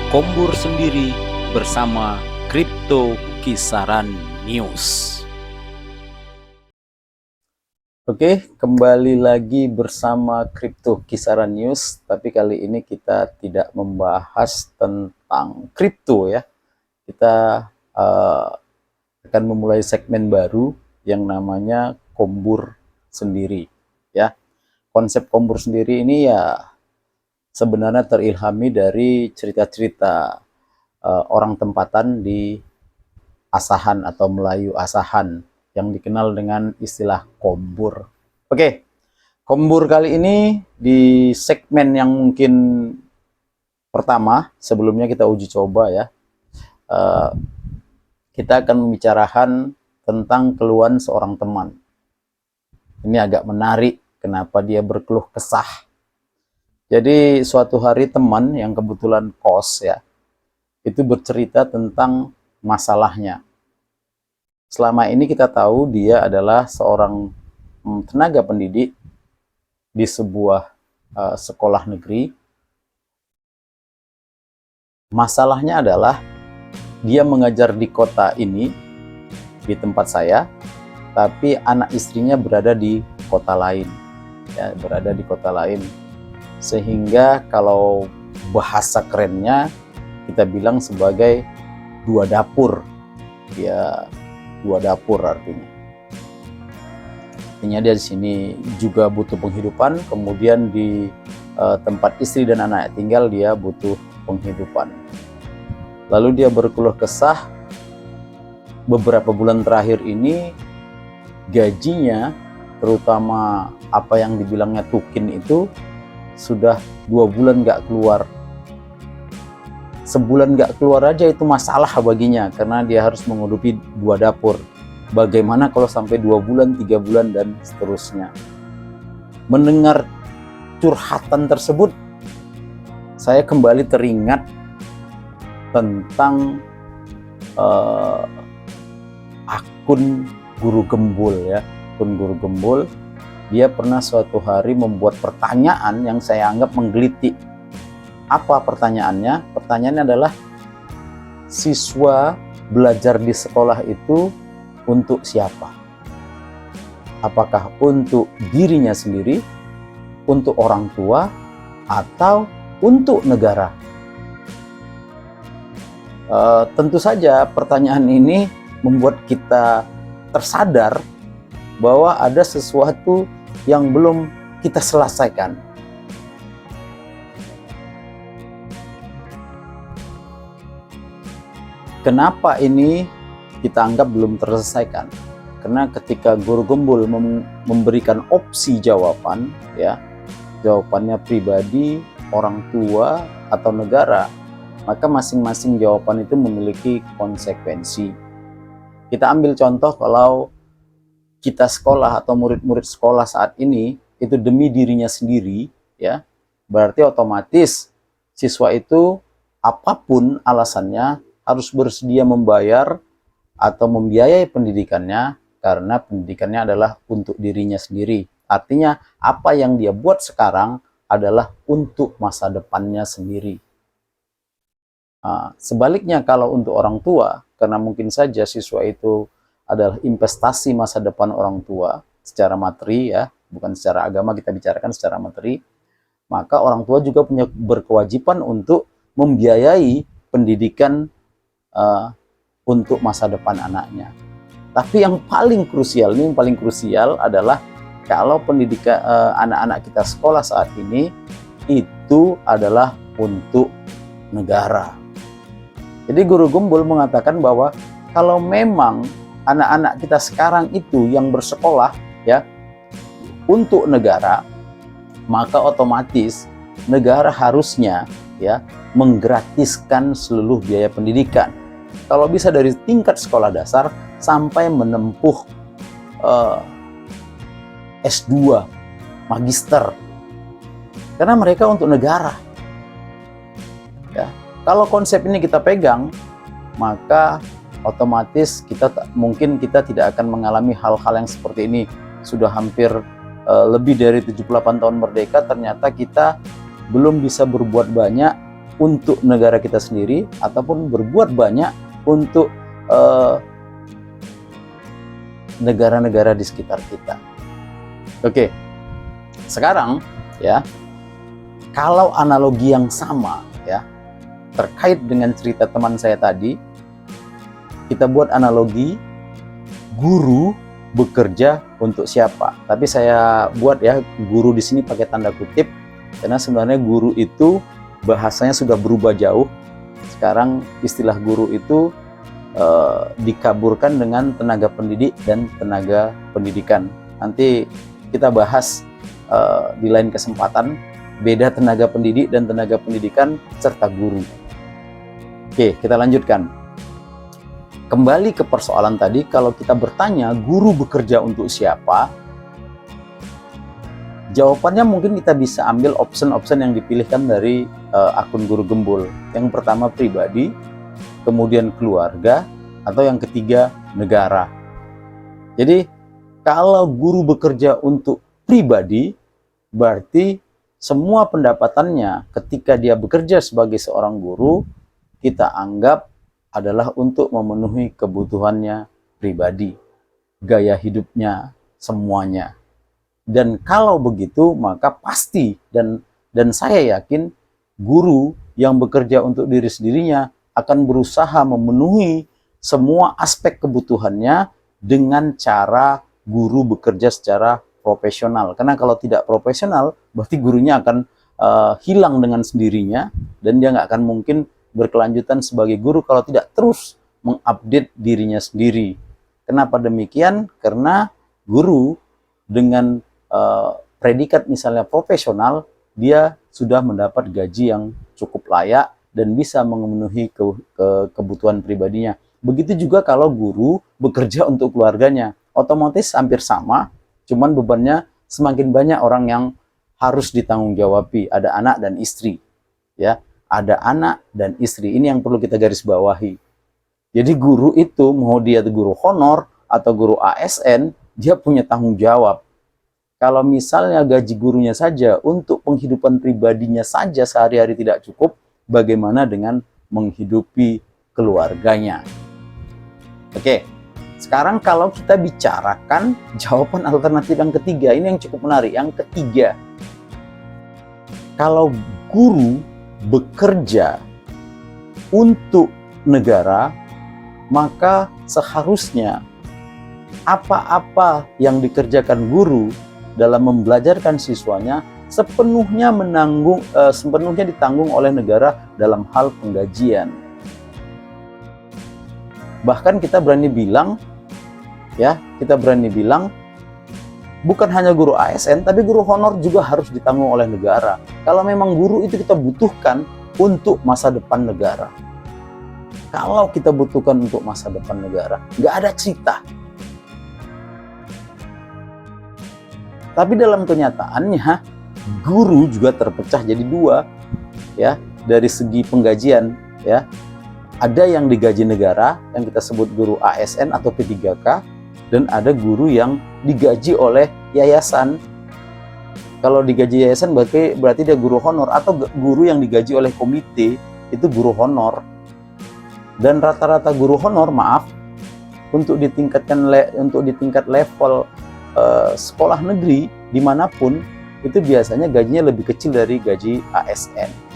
Kombur sendiri bersama Kripto Kisaran News. Oke, kembali lagi bersama Kripto Kisaran News, tapi kali ini kita tidak membahas tentang kripto ya. Kita akan memulai segmen baru yang namanya Kombur sendiri ya. Konsep Kombur sendiri ini ya sebenarnya terilhami dari cerita-cerita orang tempatan di Asahan atau Melayu Asahan yang dikenal dengan istilah kombur. Oke, kombur kali ini di segmen yang mungkin pertama, sebelumnya kita uji coba ya. Kita akan membicarakan tentang keluhan seorang teman. Ini agak menarik, kenapa dia berkeluh kesah. Jadi suatu hari teman yang kebetulan kos ya, itu bercerita tentang masalahnya. Selama ini kita tahu dia adalah seorang tenaga pendidik di sebuah sekolah negeri. Masalahnya adalah dia mengajar di kota ini, di tempat saya, tapi anak istrinya berada di kota lain, ya, berada di kota lain. Sehingga kalau bahasa kerennya kita bilang sebagai dua dapur, ya, dua dapur artinya. Artinya dia di sini juga butuh penghidupan, kemudian di tempat istri dan anak tinggal dia butuh penghidupan. Lalu dia berkeluh kesah beberapa bulan terakhir ini gajinya, terutama apa yang dibilangnya tukin itu sudah 2 bulan nggak keluar. Sebulan nggak keluar aja itu masalah baginya karena dia harus menghidupi 2 dapur. Bagaimana kalau sampai 2 bulan, 3 bulan dan seterusnya. Mendengar curhatan tersebut, saya kembali teringat tentang akun Guru Gembul ya, akun Guru Gembul. Dia pernah suatu hari membuat pertanyaan yang saya anggap menggelitik. Apa pertanyaannya? Pertanyaannya adalah, siswa belajar di sekolah itu untuk siapa? Apakah untuk dirinya sendiri, untuk orang tua, atau untuk negara? Tentu saja pertanyaan ini membuat kita tersadar bahwa ada sesuatu yang belum kita selesaikan. Kenapa ini kita anggap belum terselesaikan? Karena ketika Guru Gembul memberikan opsi jawaban, ya, jawabannya pribadi, orang tua, atau negara, maka masing-masing jawaban itu memiliki konsekuensi. Kita ambil contoh kalau kita sekolah atau murid-murid sekolah saat ini itu demi dirinya sendiri, ya, berarti otomatis siswa itu apapun alasannya harus bersedia membayar atau membiayai pendidikannya karena pendidikannya adalah untuk dirinya sendiri. Artinya apa yang dia buat sekarang adalah untuk masa depannya sendiri. Sebaliknya kalau untuk orang tua, karena mungkin saja siswa itu adalah investasi masa depan orang tua secara materi ya, bukan secara agama, kita bicarakan secara materi, maka orang tua juga punya berkewajiban untuk membiayai pendidikan untuk masa depan anaknya. Tapi yang paling krusial, ini yang paling krusial adalah kalau pendidikan anak-anak kita sekolah saat ini itu adalah untuk negara. Jadi Guru Gembul mengatakan bahwa kalau memang anak-anak kita sekarang itu yang bersekolah ya untuk negara, maka otomatis negara harusnya ya menggratiskan seluruh biaya pendidikan. Kalau bisa dari tingkat sekolah dasar sampai menempuh S2, magister. Karena mereka untuk negara. Ya. Kalau konsep ini kita pegang, maka otomatis mungkin kita tidak akan mengalami hal-hal yang seperti ini. Sudah hampir lebih dari 78 tahun merdeka, ternyata kita belum bisa berbuat banyak untuk negara kita sendiri ataupun berbuat banyak untuk negara-negara di sekitar kita. Oke, sekarang ya, kalau analogi yang sama ya terkait dengan cerita teman saya tadi, kita buat analogi guru bekerja untuk siapa. Tapi saya buat ya guru di sini pakai tanda kutip karena sebenarnya guru itu bahasanya sudah berubah jauh. Sekarang istilah guru itu dikaburkan dengan tenaga pendidik dan tenaga pendidikan. Nanti kita bahas di lain kesempatan beda tenaga pendidik dan tenaga pendidikan serta guru. Oke, kita lanjutkan. Kembali ke persoalan tadi, kalau kita bertanya guru bekerja untuk siapa, jawabannya mungkin kita bisa ambil option-option yang dipilihkan dari akun Guru Gembul. Yang pertama pribadi, kemudian keluarga, atau yang ketiga negara. Jadi kalau guru bekerja untuk pribadi, berarti semua pendapatannya ketika dia bekerja sebagai seorang guru, kita anggap adalah untuk memenuhi kebutuhannya pribadi, gaya hidupnya, semuanya. Dan kalau begitu, maka pasti dan saya yakin guru yang bekerja untuk diri sendirinya akan berusaha memenuhi semua aspek kebutuhannya dengan cara guru bekerja secara profesional. Karena kalau tidak profesional, berarti gurunya akan hilang dengan sendirinya dan dia nggak akan mungkin berkelanjutan sebagai guru kalau tidak terus mengupdate dirinya sendiri. Kenapa demikian? Karena guru dengan predikat misalnya profesional, dia sudah mendapat gaji yang cukup layak dan bisa memenuhi kebutuhan pribadinya. Begitu juga kalau guru bekerja untuk keluarganya, otomatis hampir sama, cuman bebannya semakin banyak orang yang harus ditanggung-jawabi. Ada anak dan istri, ya, ada anak dan istri. Ini yang perlu kita garis bawahi. Jadi guru itu mau dia guru honor atau guru ASN, dia punya tanggung jawab. Kalau misalnya gaji gurunya saja untuk penghidupan pribadinya saja sehari-hari tidak cukup, bagaimana dengan menghidupi keluarganya? Oke, sekarang kalau kita bicarakan jawaban alternatif yang ketiga, ini yang cukup menarik. Yang ketiga, kalau guru bekerja untuk negara, maka seharusnya apa-apa yang dikerjakan guru dalam membelajarkan siswanya sepenuhnya ditanggung oleh negara dalam hal penggajian. Bahkan kita berani bilang, bukan hanya guru ASN, tapi guru honor juga harus ditanggung oleh negara. Kalau memang guru itu kita butuhkan untuk masa depan negara. Kalau kita butuhkan untuk masa depan negara, nggak ada cerita. Tapi dalam kenyataannya, guru juga terpecah jadi dua, ya, dari segi penggajian, ya. Ada yang digaji negara, yang kita sebut guru ASN atau P3K, dan ada guru yang digaji oleh yayasan. Kalau digaji yayasan berarti dia guru honor, atau guru yang digaji oleh komite, itu guru honor. Dan rata-rata guru honor, maaf, untuk di tingkat level sekolah negeri dimanapun, itu biasanya gajinya lebih kecil dari gaji ASN.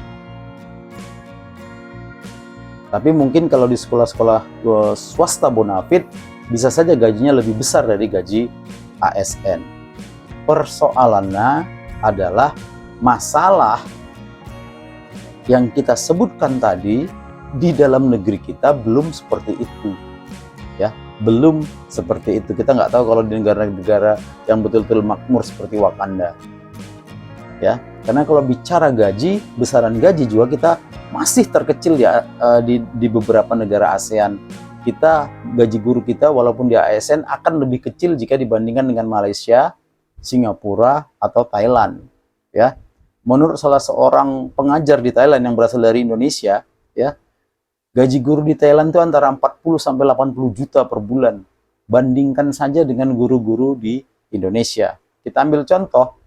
Tapi mungkin kalau di sekolah-sekolah swasta bonafit, bisa saja gajinya lebih besar dari gaji ASN. Persoalannya adalah masalah yang kita sebutkan tadi di dalam negeri kita belum seperti itu, ya, belum seperti itu. Kita nggak tahu kalau di negara-negara yang betul-betul makmur seperti Wakanda, ya. Karena kalau bicara gaji, besaran gaji juga kita masih terkecil ya di beberapa negara ASEAN. Kita gaji guru kita walaupun di ASN akan lebih kecil jika dibandingkan dengan Malaysia, Singapura atau Thailand, ya. Menurut salah seorang pengajar di Thailand yang berasal dari Indonesia, ya, gaji guru di Thailand itu antara 40 sampai 80 juta per bulan. Bandingkan saja dengan guru-guru di Indonesia. Kita ambil contoh,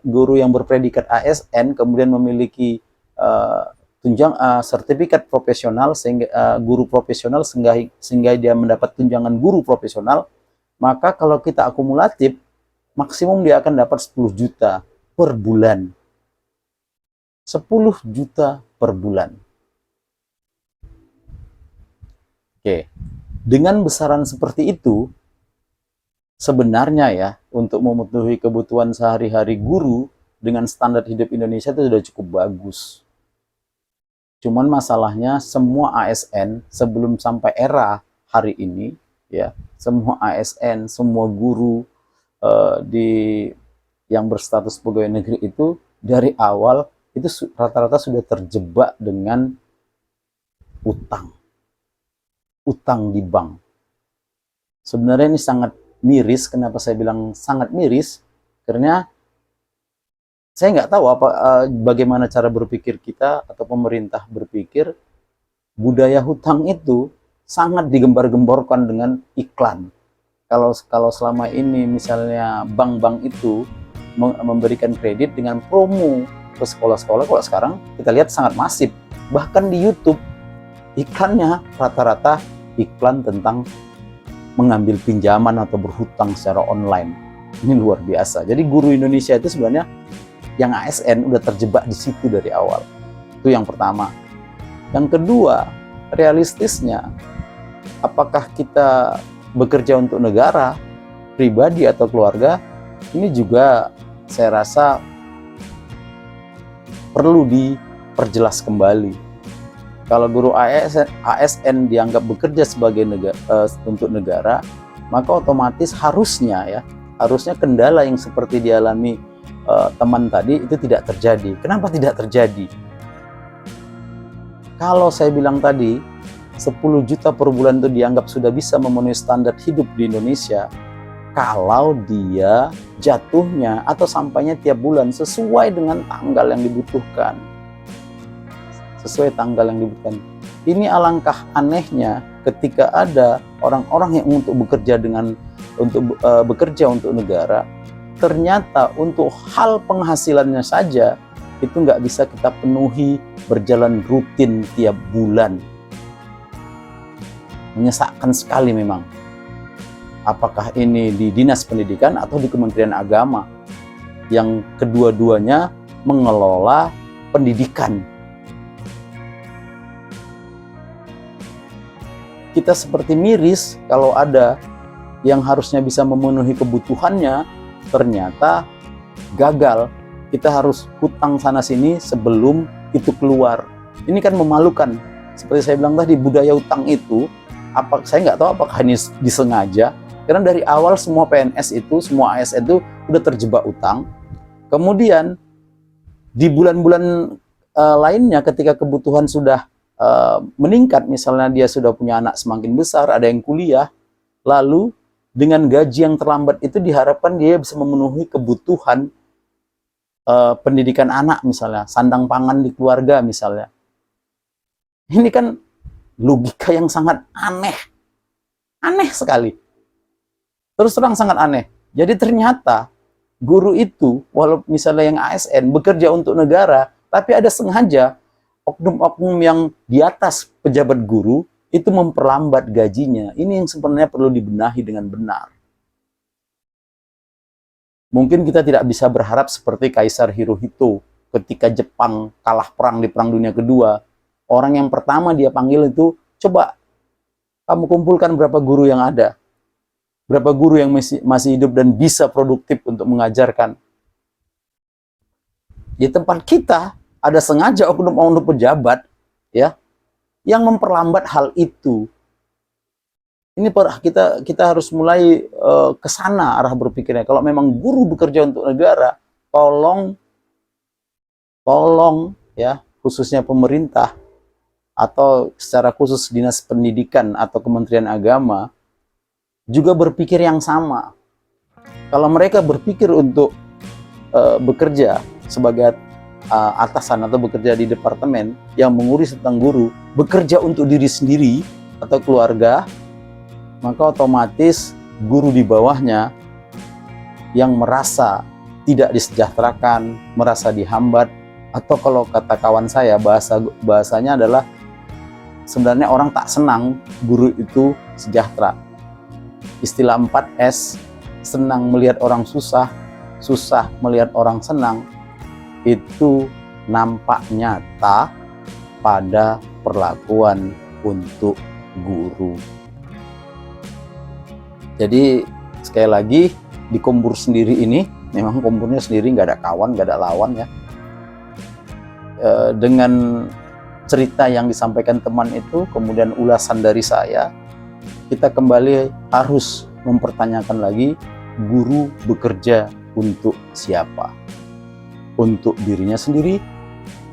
guru yang berpredikat ASN kemudian memiliki sertifikat profesional sehingga guru profesional sehingga dia mendapat tunjangan guru profesional, maka kalau kita akumulatif maksimum dia akan dapat 10 juta per bulan. 10 juta per bulan. Oke. Dengan besaran seperti itu, sebenarnya ya, untuk memenuhi kebutuhan sehari-hari guru dengan standar hidup Indonesia itu sudah cukup bagus. Cuman masalahnya semua ASN sebelum sampai era hari ini, ya, semua ASN, semua guru yang berstatus pegawai negeri itu dari awal itu rata-rata sudah terjebak dengan utang di bank. Sebenarnya ini sangat miris. Kenapa saya bilang sangat miris? Karena saya nggak tahu bagaimana cara berpikir kita atau pemerintah berpikir budaya hutang itu sangat digembar-gemborkan dengan iklan. Kalau selama ini misalnya bank-bank itu memberikan kredit dengan promo ke sekolah-sekolah, kalau sekarang kita lihat sangat masif. Bahkan di YouTube iklannya rata-rata iklan tentang mengambil pinjaman atau berhutang secara online. Ini luar biasa. Jadi guru Indonesia itu sebenarnya yang ASN udah terjebak di situ dari awal. Itu yang pertama. Yang kedua, realistisnya, apakah kita bekerja untuk negara, pribadi atau keluarga, ini juga saya rasa perlu diperjelas kembali. Kalau guru ASN dianggap bekerja sebagai untuk negara, maka otomatis harusnya kendala yang seperti dialami teman tadi itu tidak terjadi. Kenapa tidak terjadi? Kalau saya bilang tadi 10 juta per bulan itu dianggap sudah bisa memenuhi standar hidup di Indonesia, kalau dia jatuhnya atau sampainya tiap bulan sesuai dengan tanggal yang dibutuhkan. Sesuai tanggal yang dibutuhkan. Ini alangkah anehnya ketika ada orang-orang yang bekerja untuk negara, ternyata untuk hal penghasilannya saja itu nggak bisa kita penuhi berjalan rutin tiap bulan. Menyesakkan sekali memang. Apakah ini di Dinas Pendidikan atau di Kementerian Agama yang kedua-duanya mengelola pendidikan. Kita seperti miris kalau ada yang harusnya bisa memenuhi kebutuhannya ternyata gagal. Kita harus hutang sana sini sebelum itu keluar. Ini kan memalukan. Seperti saya bilang tadi, budaya utang itu saya nggak tahu apakah ini disengaja, karena dari awal semua PNS itu, semua ASN itu udah terjebak utang. Kemudian di bulan-bulan lainnya ketika kebutuhan sudah meningkat, misalnya dia sudah punya anak semakin besar, ada yang kuliah, lalu dengan gaji yang terlambat itu diharapkan dia bisa memenuhi kebutuhan pendidikan anak, misalnya sandang pangan di keluarga misalnya. Ini kan logika yang sangat aneh sekali. Terus terang sangat aneh. Jadi ternyata guru itu, walau misalnya yang ASN bekerja untuk negara, tapi ada sengaja oknum-oknum yang di atas pejabat guru itu memperlambat gajinya. Ini yang sebenarnya perlu dibenahi dengan benar. Mungkin kita tidak bisa berharap seperti Kaisar Hirohito ketika Jepang kalah perang di Perang Dunia Kedua. Orang yang pertama dia panggil itu, coba kamu kumpulkan berapa guru yang ada. Berapa guru yang masih hidup dan bisa produktif untuk mengajarkan. Di tempat kita ada sengaja oknum-oknum pejabat ya yang memperlambat hal itu. Ini kita harus mulai ke sana arah berpikirnya. Kalau memang guru bekerja untuk negara, tolong ya, khususnya pemerintah atau secara khusus Dinas Pendidikan atau Kementerian Agama juga berpikir yang sama. Kalau mereka berpikir untuk bekerja sebagai atasan atau bekerja di departemen yang mengurus tentang guru, bekerja untuk diri sendiri atau keluarga, maka otomatis guru di bawahnya yang merasa tidak disejahterakan, merasa dihambat, Atau kalau kata kawan saya, bahasanya adalah sebenarnya orang tak senang guru itu sejahtera. Istilah 4S, senang melihat orang susah, susah melihat orang senang, itu nampak nyata pada perlakuan untuk guru. Jadi sekali lagi, di Kombur sendiri ini, memang Komburnya sendiri nggak ada kawan, nggak ada lawan ya. Dengan cerita yang disampaikan teman itu, kemudian ulasan dari saya, kita kembali harus mempertanyakan lagi, guru bekerja untuk siapa? Untuk dirinya sendiri,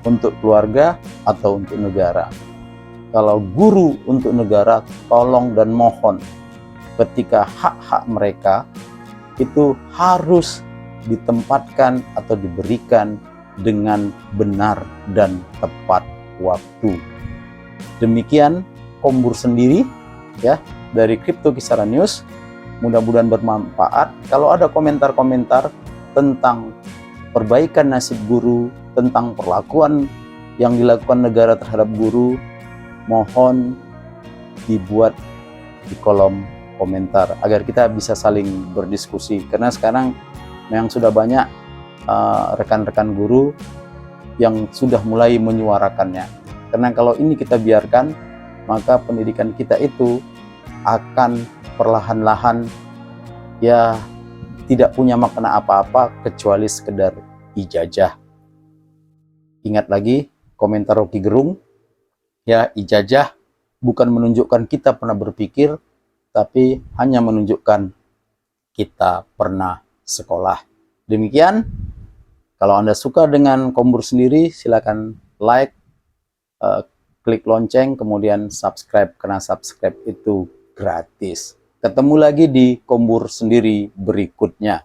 untuk keluarga, atau untuk negara? Kalau guru untuk negara, tolong dan mohon, ketika hak-hak mereka itu harus ditempatkan atau diberikan dengan benar dan tepat waktu. Demikian Kombur sendiri ya dari Crypto Kisaran News. Mudah-mudahan bermanfaat. Kalau ada komentar-komentar tentang perbaikan nasib guru, tentang perlakuan yang dilakukan negara terhadap guru, mohon dibuat di kolom komentar agar kita bisa saling berdiskusi, karena sekarang memang sudah banyak rekan-rekan guru yang sudah mulai menyuarakannya. Karena kalau ini kita biarkan, maka pendidikan kita itu akan perlahan-lahan ya tidak punya makna apa-apa kecuali sekedar ijazah. Ingat lagi komentar Rocky Gerung, ya, ijazah bukan menunjukkan kita pernah berpikir, tapi hanya menunjukkan kita pernah sekolah. Demikian, kalau Anda suka dengan Kombur sendiri, silakan like, klik lonceng, kemudian subscribe, karena subscribe itu gratis. Ketemu lagi di Kombur sendiri berikutnya.